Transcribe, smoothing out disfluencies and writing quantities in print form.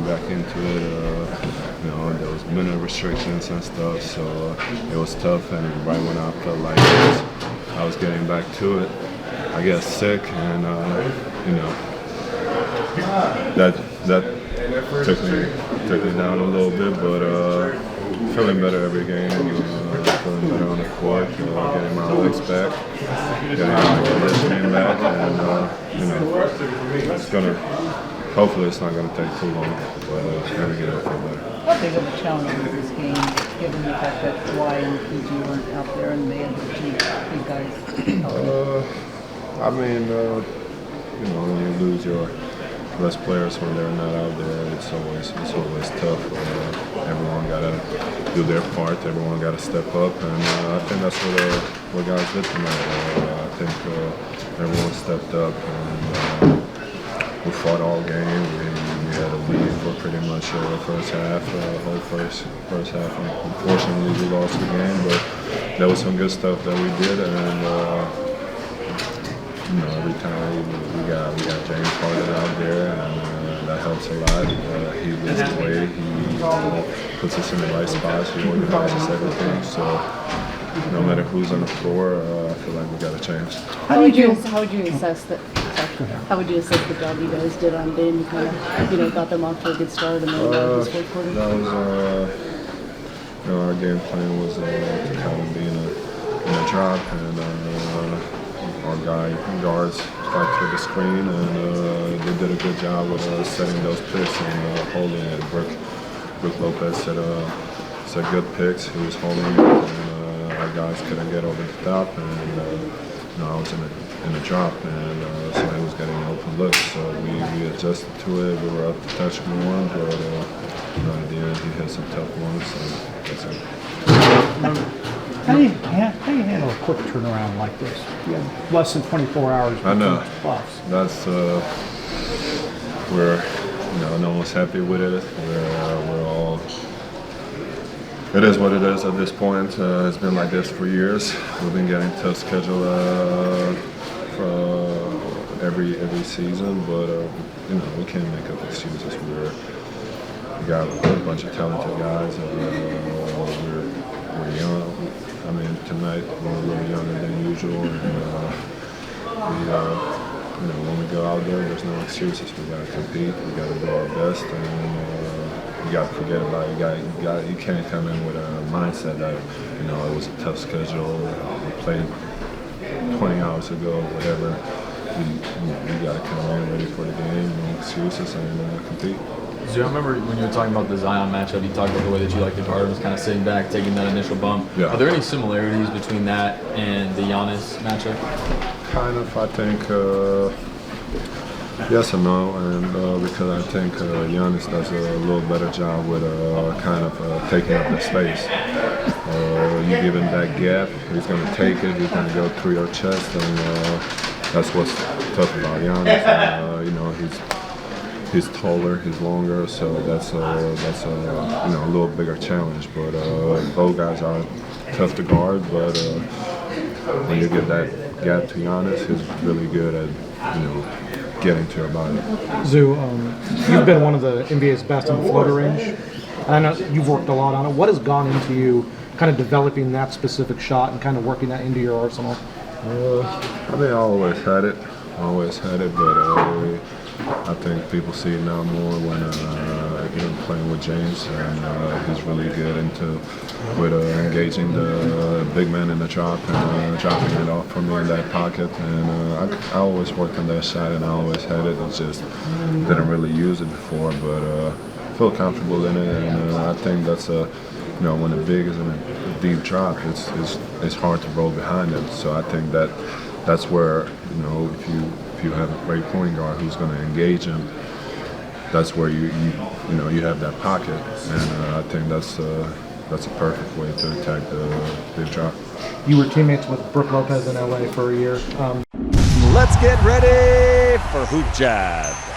back into it. There was minute restrictions and stuff, so it was tough. And right when I felt like I was getting back to it, I got sick, and that took me down a little bit, but feeling better every game, feeling better on the court, getting my legs back, getting my conditioning back, and hopefully it's not gonna take too long, but gonna get it feel better. How big of a challenge was this game, given the fact that Y and PG weren't out there and they had the two big guys? When you lose your best players when they're not out there, it's always tough. Everyone got to do their part. Everyone got to step up, and I think that's what guys did tonight. I think everyone stepped up, and we fought all game. We had a lead for pretty much the first half, whole first half. Unfortunately, we lost the game, but there was some good stuff that we did, and every time we got James Harden out there, and that helps a lot. He leads the way. He puts us in the right spots. He organizes everything. So no matter who's on the floor, I feel like we got a chance. How would you assess the job you guys did on day? And you kind of got them off to a good start, and then this fourth quarter. That was our game plan was to kind of be in a drop, and our guards fight through the screen, and they did a good job with setting those picks and holding it. Brook Lopez set good picks. He was holding it, and our guys couldn't get over the top, and I was in a drop, and so he was getting open looks. So we adjusted to it. We were up to touch more, but at the end he had some tough ones. So that's it. How do you handle a quick turnaround like this? You have less than 24 hours. I know. Plus. That's we're no one's happy with it. We're all. It is what it is at this point. It's been like this for years. We've been getting tough schedule for every season, but we can't make up excuses. We got a bunch of talented guys. We're young. I mean, tonight we're a little younger than usual, and when we go out there, there's no excuses. We got to compete. We got to do our best, and you got to forget about it. You can't come in with a mindset that it was a tough schedule. We played 20 hours ago, whatever. You got to come in ready for the game, no excuses, and compete. So I remember when you were talking about the Zion matchup, you talked about the way that you like the guard was kind of sitting back, taking that initial bump. Yeah. Are there any similarities between that and the Giannis matchup? Kind of, I think, yes and no, and because I think Giannis does a little better job with kind of taking up the space. You give him that gap, he's going to take it, he's going to go through your chest, and that's what's tough about Giannis. He's taller, he's longer, so that's a little bigger challenge. But both guys are tough to guard. But when you give that gap to Giannis, he's really good at getting to your body. Zoo, you've been one of the NBA's best in the floater range. And I know you've worked a lot on it. What has gone into you kind of developing that specific shot and kind of working that into your arsenal? I mean, I always had it, but I think people see it now more when playing with James, and he's really good with engaging the big man in the drop and dropping it off for me in that pocket. And I always worked on that shot, and I always had it. I just didn't really use it before, but feel comfortable in it. And I think that's when the big is in a deep drop, it's hard to roll behind him. So I think that's where if you have a great point guard who's going to engage him, that's where you have that pocket, and I think that's a perfect way to attack the big drop. You were teammates with Brook Lopez in LA for a year. Let's get ready for HoopJab.